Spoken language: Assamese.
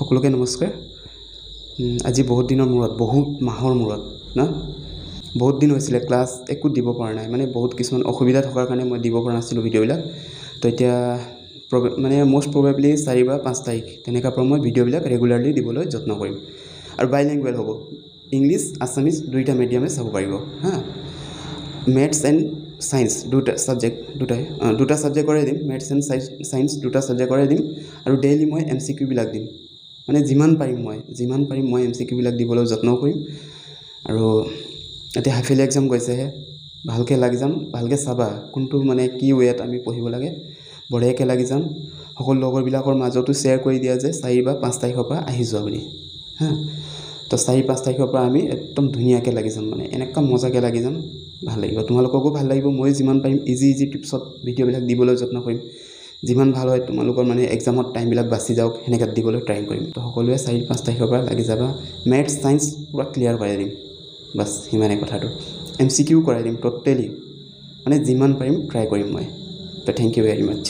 সকলোকে নমস্কাৰ। আজি বহুত দিনৰ মূৰত, বহুত মাহৰ মূৰত না বহুত দিন হৈছিলে ক্লাছ একো দিব পৰা নাই, মানে বহুত কিছুমান অসুবিধা থকাৰ কাৰণে মই দিব পৰা নাছিলোঁ ভিডিঅ'বিলাক। তো এতিয়া মানে মষ্ট প্ৰবেবলি 4 বা 5 তাৰিখ তেনেকুৱা পৰা মই ভিডিঅ'বিলাক ৰেগুলাৰলি দিবলৈ যত্ন কৰিম। আৰু বাইলিংগুৱেল হ'ব, ইংলিছ আছামিজ দুইটা মিডিয়ামে চাব পাৰিব হা। মেথছ এণ্ড সায়েন্স দুটা ছাবজেক্টৰে দিম, মেথছ এণ্ড সায়েন্স দুটা ছাবজেক্টৰে দিম। আৰু ডেইলি মই MCQ বিলাক দিম, মানে যিমান পাৰিম মই MCQ বিলাক দিবলৈ যত্ন কৰিম। আৰু এতিয়া হাফ ইয়াৰলি এক্সাম গৈছেহে, ভালকৈ লাগি যাম, ভালকৈ চাবা কোনটো মানে কি ৱেত আমি পঢ়িব লাগে, বঢ়িয়াকৈ লাগি যাম। সকলো লগৰবিলাকৰ মাজতো শ্বেয়াৰ কৰি দিয়া যে 4 বা 5 তাৰিখৰ পৰা আহি যোৱা বুলি হা। তো 4-5 তাৰিখৰ পৰা আমি একদম ধুনীয়াকৈ লাগি যাম, মানে এনেকুৱা মজাকৈ লাগি যাম, ভাল লাগিব, তোমালোককো ভাল লাগিব। মই যিমান পাৰিম ইজি টিপছত ভিডিঅ'বিলাক দিবলৈ যত্ন কৰিম, যিমান ভাল হয় তোমালোকৰ মানে এক্সামত টাইমবিলাক বাচি যাওক সেনেকৈ দিবলৈ ট্ৰাই কৰিম। তো সকলোৱে 4-5 তাৰিখৰ পৰা লাগি যাবা। মেথছ সায়েন্স পূৰা ক্লিয়াৰ কৰাই দিম, বাছ সিমানেই কথাটো। MCQ কৰাই দিম টোটেলি, মানে যিমান পাৰিম ট্ৰাই কৰিম মই। তো থেংক ইউ ভেৰি মাছ।